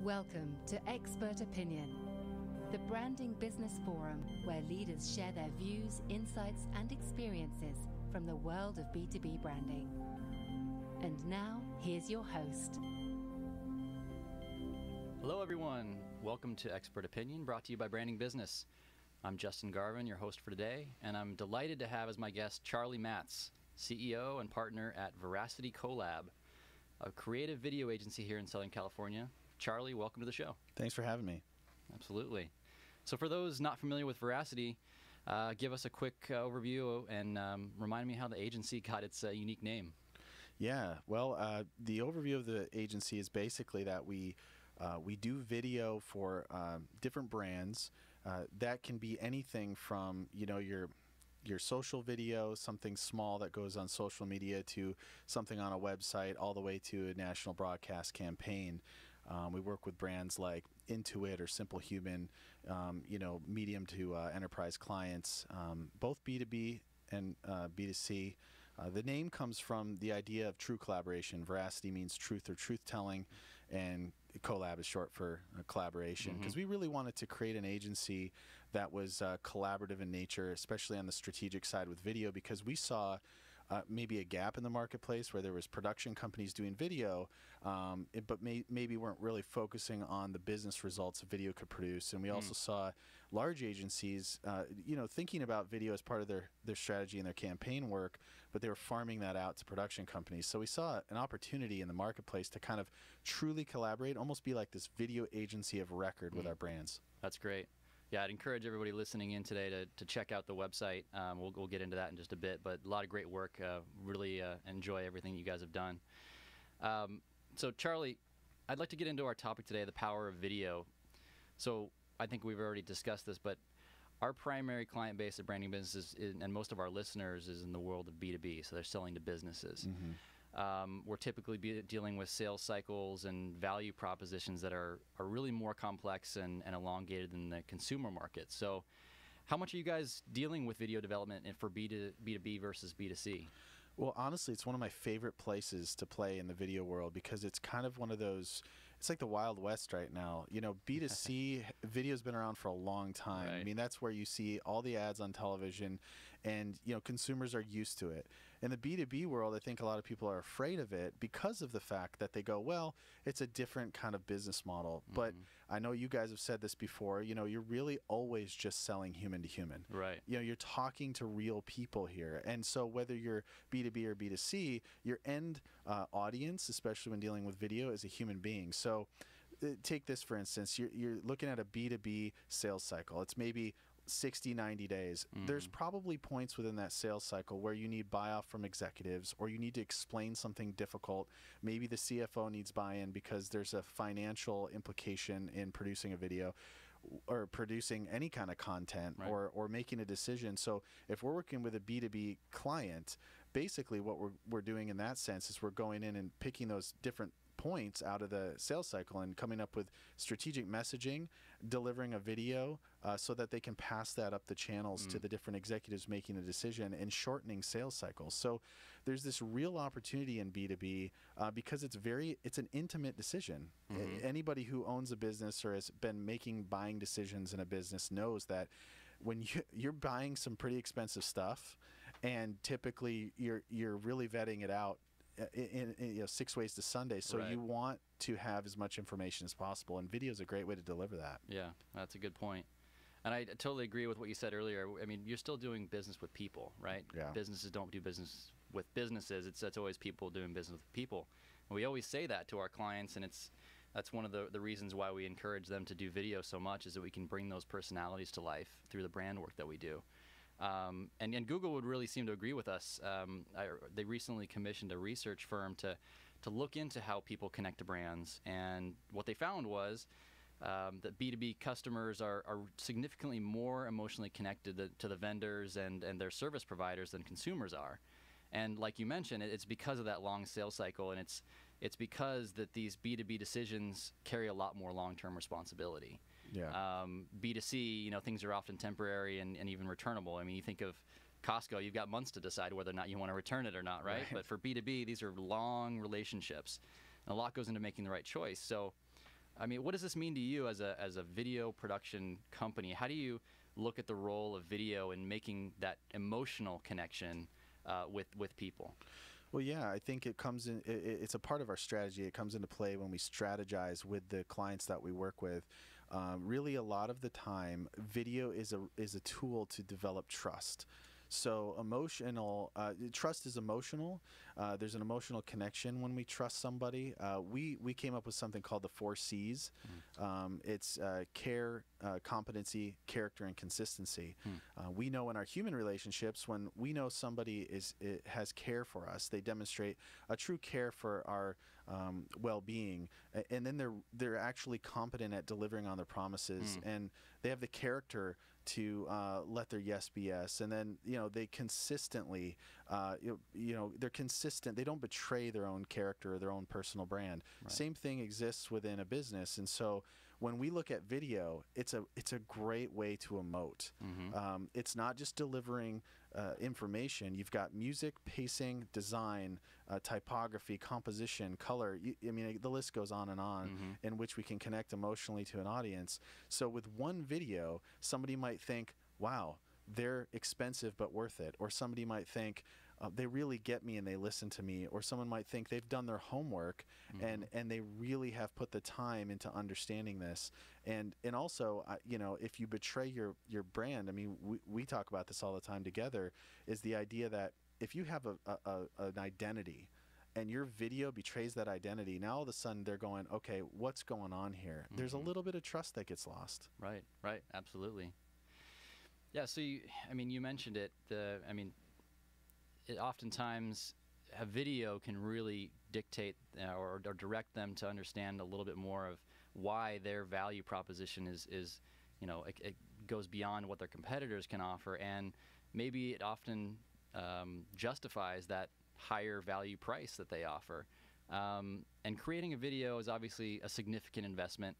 Welcome to Expert Opinion, the branding business forum where leaders share their views, insights, and experiences from the world of B2B branding. And now, here's your host. Hello, everyone. Welcome to Expert Opinion, brought to you by Branding Business. I'm Justin Garvin, your host for today, and I'm delighted to have as my guest Charlie Matz, CEO and partner at VeracityCoLab, a creative video agency here in Southern California. Charlie, welcome to the show. Thanks for having me. Absolutely. So for those not familiar with Veracity, give us a quick overview and remind me how the agency got its unique name. Yeah, well, the overview of the agency is basically that we do video for different brands. That can be anything from, your social video, something small that goes on social media, to something on a website, all the way to a national broadcast campaign. We work with brands like Intuit or Simple Human, medium to enterprise clients, both B2B and B2C. The name comes from the idea of true collaboration. Veracity means truth or truth-telling, and collab is short for collaboration, because we really wanted to create an agency that was collaborative in nature, especially on the strategic side with video, because we saw maybe a gap in the marketplace where there was production companies doing video, but maybe weren't really focusing on the business results video could produce. And we also saw large agencies, thinking about video as part of their strategy and their campaign work, but they were farming that out to production companies. So we saw an opportunity in the marketplace to kind of truly collaborate, almost be like this video agency of record with our brands. That's great. Yeah, I'd encourage everybody listening in today to check out the website. We'll get into that in just a bit, but a lot of great work. Really enjoy everything you guys have done. So Charlie, I'd like to get into our topic today, the power of video. So I think we've already discussed this, but our primary client base at Branding Business and most of our listeners is in the world of B2B, so they're selling to businesses. We're typically dealing with sales cycles and value propositions that are really more complex and elongated than the consumer market. So how much are you guys dealing with video development for B2B versus B2C? Well, honestly, it's one of my favorite places to play in the video world, because it's kind of one of those, it's like the Wild West right now. B2C video's been around for a long time. Right. I mean, that's where you see all the ads on television, and, consumers are used to it. In the B2B world, I think a lot of people are afraid of it because of the fact that they go, well, it's a different kind of business model. But I know you guys have said this before, you're really always just selling human to human. Right. You're talking to real people here. And so whether you're B2B or B2C, your end audience, especially when dealing with video, is a human being. So take this, for instance. You're looking at a B2B sales cycle. It's maybe 60, 90 days. There's probably points within that sales cycle where you need buy-off from executives, or you need to explain something difficult. Maybe the CFO needs buy-in because there's a financial implication in producing a video or producing any kind of content, right, or making a decision. So if we're working with a B2B client, basically what we're doing in that sense is we're going in and picking those different points out of the sales cycle and coming up with strategic messaging, delivering a video so that they can pass that up the channels to the different executives making a decision, and shortening sales cycles. So there's this real opportunity in B2B because it's an intimate decision. Anybody who owns a business or has been making buying decisions in a business knows that when you're buying some pretty expensive stuff, and typically you're really vetting it out in 6 ways to Sunday. So you want to have as much information as possible, and video is a great way to deliver that. Yeah, that's a good point. And I totally agree with what you said earlier. I mean, you're still doing business with people, right? Yeah. Businesses don't do business with businesses. It's always people doing business with people. And we always say that to our clients, and that's one of the reasons why we encourage them to do video so much, is that we can bring those personalities to life through the brand work that we do. And Google would really seem to agree with us. They recently commissioned a research firm to look into how people connect to brands, and what they found was that B2B customers are significantly more emotionally connected to the vendors and their service providers than consumers are. And like you mentioned, it's because of that long sales cycle, and it's because that these B2B decisions carry a lot more long-term responsibility. Yeah. B2C, things are often temporary and even returnable. I mean, you think of Costco, you've got months to decide whether or not you want to return it or not, right? But for B2B, these are long relationships, and a lot goes into making the right choice. So I mean, what does this mean to you as a video production company? How do you look at the role of video in making that emotional connection with people? Well, yeah, I think it comes in. It's a part of our strategy. It comes into play when we strategize with the clients that we work with. Really, a lot of the time, video is a tool to develop trust. So trust is emotional. There's an emotional connection when we trust somebody. We came up with something called the 4 C's. It's care, competency, character, and consistency. We know in our human relationships, when we know somebody has care for us, they demonstrate a true care for our well-being, and then they're actually competent at delivering on their promises, and they have the character to let their yes be yes, and then they consistently they're consistent. They don't betray their own character or their own personal brand. Right. Same thing exists within a business, and so when we look at video, it's a great way to emote. It's not just delivering information. You've got music, pacing, design, typography, composition, color. I mean, the list goes on and on, in which we can connect emotionally to an audience. So with one video, somebody might think, wow, they're expensive but worth it. Or somebody might think, they really get me and they listen to me. Or someone might think they've done their homework and they really have put the time into understanding this. And also, if you betray your brand, I mean, we talk about this all the time together, is the idea that if you have an identity and your video betrays that identity, now all of a sudden they're going, okay, what's going on here? There's a little bit of trust that gets lost. Right, absolutely. Yeah, so you mentioned it. Oftentimes a video can really dictate or direct them to understand a little bit more of why their value proposition is it goes beyond what their competitors can offer, and maybe it often justifies that higher value price that they offer. And creating a video is obviously a significant investment.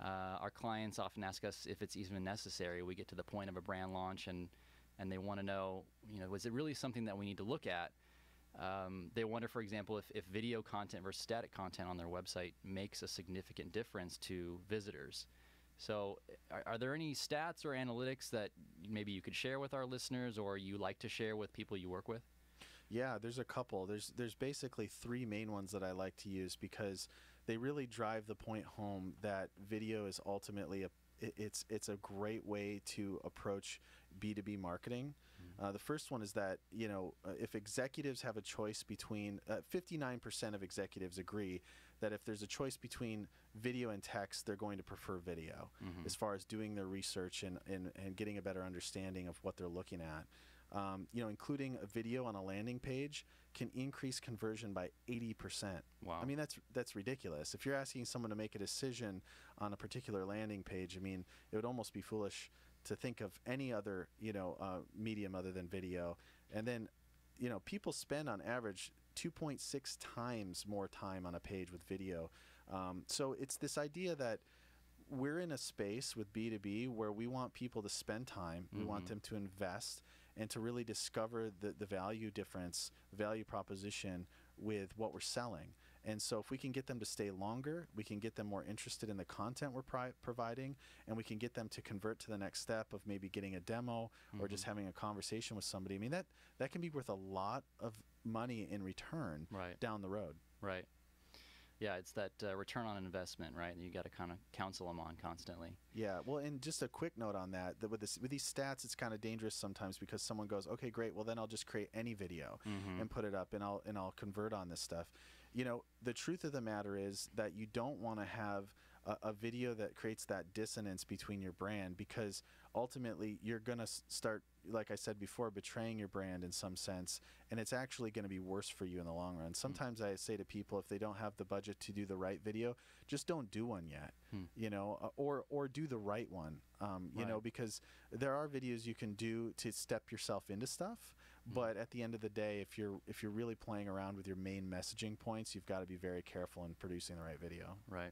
Our clients often ask us if it's even necessary. We get to the point of a brand launch and they want to know, is it really something that we need to look at? They wonder, for example, if video content versus static content on their website makes a significant difference to visitors. So are there any stats or analytics that maybe you could share with our listeners or you like to share with people you work with? Yeah, there's a couple. There's basically 3 main ones that I like to use because they really drive the point home that video is ultimately it's a great way to approach B2B marketing. The first one is that, if executives have a choice between, 59% of executives agree that if there's a choice between video and text, they're going to prefer video as far as doing their research and getting a better understanding of what they're looking at. Including a video on a landing page can increase conversion by 80%. Wow. I mean, that's ridiculous. If you're asking someone to make a decision on a particular landing page, I mean, it would almost be foolish to think of any other, medium other than video. And then, people spend on average 2.6 times more time on a page with video. So it's this idea that we're in a space with B2B where we want people to spend time. We want them to invest and to really discover the value difference, value proposition with what we're selling. And so if we can get them to stay longer, we can get them more interested in the content we're providing, and we can get them to convert to the next step of maybe getting a demo or just having a conversation with somebody. I mean, that can be worth a lot of money in return down the road. Right. Yeah, it's that return on investment, right? And you got to kind of counsel them on constantly. Yeah, well, and just a quick note on that with these stats, it's kind of dangerous sometimes because someone goes, okay, great, well then I'll just create any video and put it up, and I'll convert on this stuff. The truth of the matter is that you don't want to have a video that creates that dissonance between your brand, because ultimately you're going to start, like I said before, betraying your brand in some sense, and it's actually going to be worse for you in the long run. Sometimes I say to people, if they don't have the budget to do the right video, just don't do one yet, or do the right one, because there are videos you can do to step yourself into stuff. But at the end of the day, if you're really playing around with your main messaging points, you've got to be very careful in producing the right video. Right.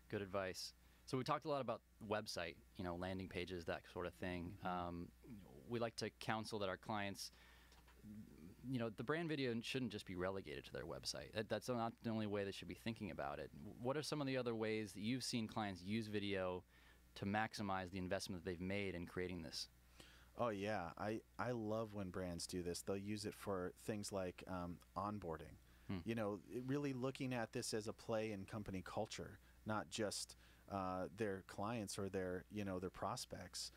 Good advice. So we talked a lot about website, landing pages, that sort of thing. We like to counsel that our clients the brand video shouldn't just be relegated to their website. That's not the only way they should be thinking about it. What are some of the other ways that you've seen clients use video to maximize the investment that they've made in creating this? Oh yeah, I love when brands do this. They'll use it for things like onboarding. Really looking at this as a play in company culture, not just their clients or their prospects.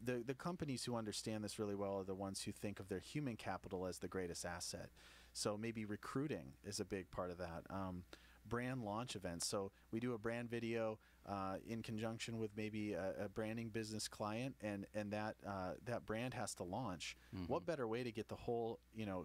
The companies who understand this really well are the ones who think of their human capital as the greatest asset. So maybe recruiting is a big part of that. Brand launch events. So we do a brand video in conjunction with maybe a branding business client, and that brand has to launch. What better way to get the whole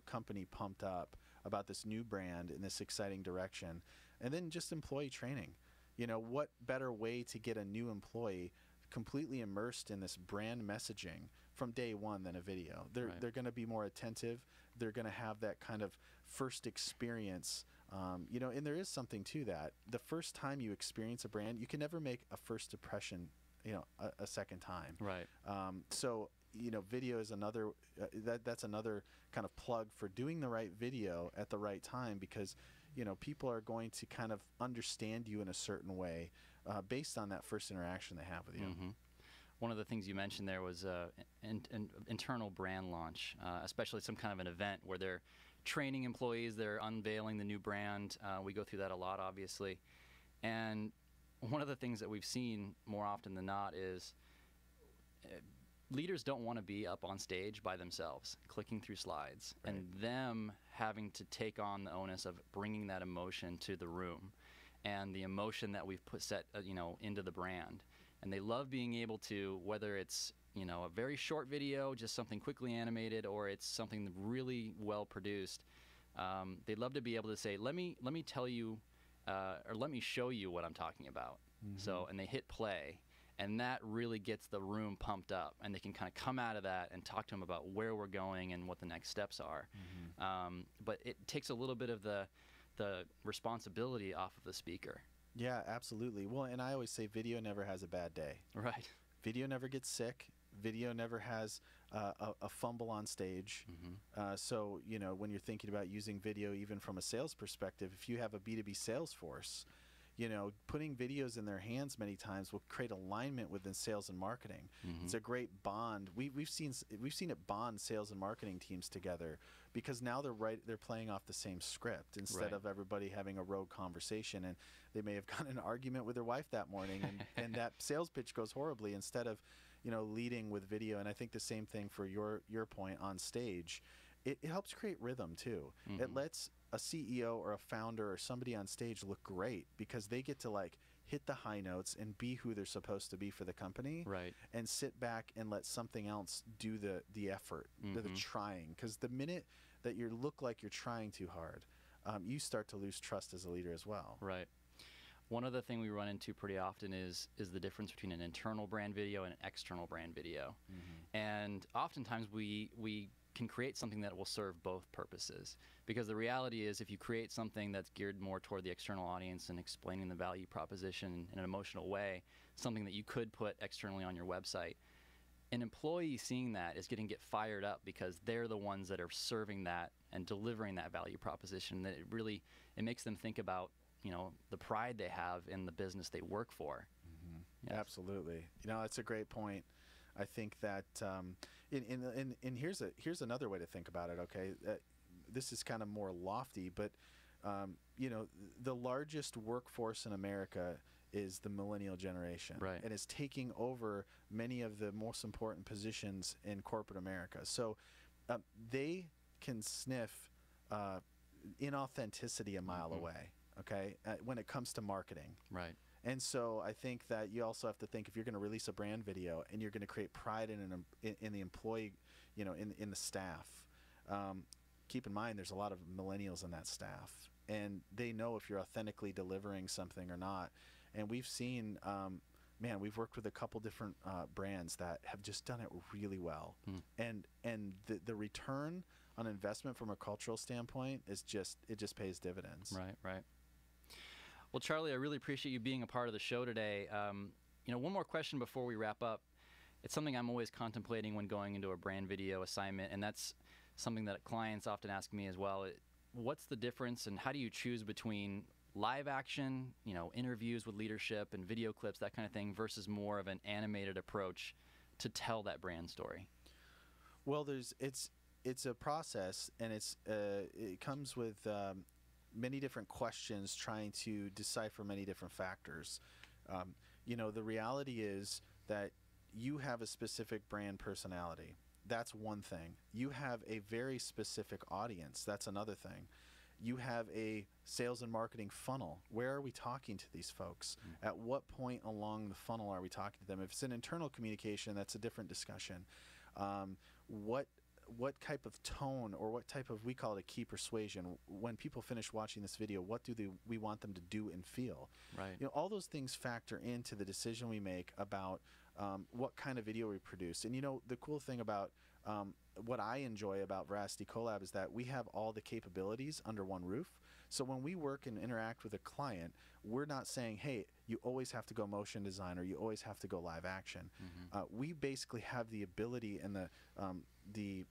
company pumped up about this new brand in this exciting direction? And then just employee training. What better way to get a new employee completely immersed in this brand messaging from day one than a video? They're going to be more attentive. They're going to have that kind of first experience. And there is something to that. The first time you experience a brand, you can never make a first impression, a second time. Right. So video is another. That's another kind of plug for doing the right video at the right time, because people are going to kind of understand you in a certain way based on that first interaction they have with you. One of the things you mentioned there was an internal brand launch, especially some kind of an event where they're training employees, they're unveiling the new brand. We go through that a lot, obviously. And one of the things that we've seen more often than not is leaders don't want to be up on stage by themselves, clicking through slides, and them having to take on the onus of bringing that emotion to the room and the emotion that we've set into the brand. And they love being able to, whether it's a very short video, just something quickly animated, or it's something really well produced. They love to be able to say, let me tell you, or let me show you what I'm talking about. So, and they hit play, and that really gets the room pumped up, and they can kind of come out of that and talk to them about where we're going and what the next steps are. But it takes a little bit of the responsibility off of the speaker. Yeah, absolutely. Well, and I always say video never has a bad day. Right. Video never gets sick. Video never has a fumble on stage. So, when you're thinking about using video, even from a sales perspective, if you have a B2B sales force, putting videos in their hands many times will create alignment within sales and marketing. It's a great bond. We've seen it bond sales and marketing teams together, because now they're playing off the same script instead of everybody having a rogue conversation, and they may have gotten an argument with their wife that morning, and that sales pitch goes horribly instead of leading with video. And I think the same thing for your point on stage. It helps create rhythm too. It lets a CEO or a founder or somebody on stage look great, because they get to hit the high notes and be who they're supposed to be for the company, and sit back and let something else do the effort, the trying. Because the minute that you look like you're trying too hard, you start to lose trust as a leader as well. Right. One other thing we run into pretty often is the difference between an internal brand video and an external brand video. And oftentimes we can create something that will serve both purposes, because the reality is, if you create something that's geared more toward the external audience and explaining the value proposition in an emotional way, something that you could put externally on your website, an employee seeing that is going to get fired up, because they're the ones that are serving that and delivering that value proposition. That it makes them think about the pride they have in the business they work for. Yes. Absolutely. That's a great point. I think that and here's another way to think about it. Okay, this is kind of more lofty, but the largest workforce in America is the millennial generation, and is taking over many of the most important positions in corporate America. So they can sniff inauthenticity a mile away. Okay, when it comes to marketing. And so I think that you also have to think, if you're going to release a brand video and you're going to create pride in the employee, in the staff, keep in mind there's a lot of millennials in that staff, and they know if you're authentically delivering something or not. And we've seen, we've worked with a couple different brands that have just done it really well. And the return on investment from a cultural standpoint is it just pays dividends. Right. Well, Charlie, I really appreciate you being a part of the show today. One more question before we wrap up. It's something I'm always contemplating when going into a brand video assignment, and that's something that clients often ask me as well. What's the difference, and how do you choose between live action, interviews with leadership and video clips, that kind of thing, versus more of an animated approach to tell that brand story? Well, it's a process, and it comes with many different questions, trying to decipher many different factors. The reality is that you have a specific brand personality. That's one thing. You have a very specific audience. That's another thing. You have a sales and marketing funnel. Where are we talking to these folks? At what point along the funnel are we talking to them? If it's an internal communication, that's a different discussion. What type of tone, or what type of, we call it a key persuasion, when people finish watching this video, what do we want them to do and feel? Right. All those things factor into the decision we make about what kind of video we produce. And the cool thing about what I enjoy about VeracityCoLab is that we have all the capabilities under one roof. So when we work and interact with a client, we're not saying, hey, you always have to go motion design, or you always have to go live action. We basically have the ability and the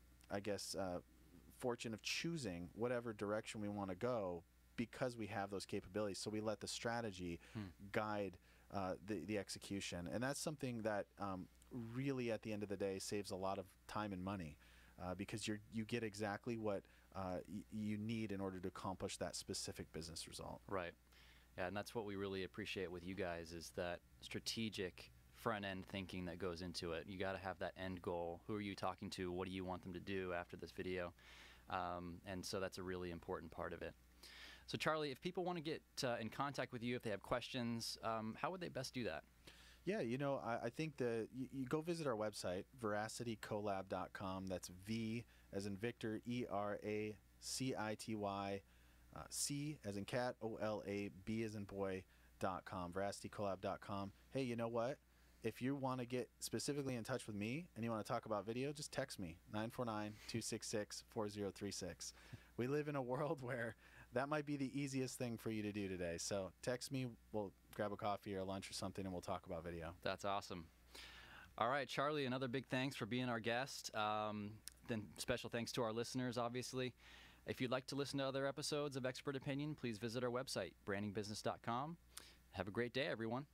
fortune of choosing whatever direction we want to go, because we have those capabilities. So we let the strategy guide the execution. And that's something that really, at the end of the day, saves a lot of time and money, because you get exactly what you need in order to accomplish that specific business result. Right. Yeah, and that's what we really appreciate with you guys, is that strategic front-end thinking that goes into it. You got to have that end goal. Who are you talking to? What do you want them to do after this video? And so that's a really important part of it. So Charlie, if people want to get in contact with you, if they have questions, how would they best do that? Yeah, I think you go visit our website, VeracityCoLab.com. That's V as in Victor, ERACITY, C as in cat, OLAB as in boy.com, VeracityCoLab.com. Hey, you know what? If you want to get specifically in touch with me and you want to talk about video, just text me, 949-266-4036. We live in a world where that might be the easiest thing for you to do today. So text me, we'll grab a coffee or lunch or something, and we'll talk about video. That's awesome. All right, Charlie, another big thanks for being our guest. Then special thanks to our listeners, obviously. If you'd like to listen to other episodes of Expert Opinion, please visit our website, brandingbusiness.com. Have a great day, everyone.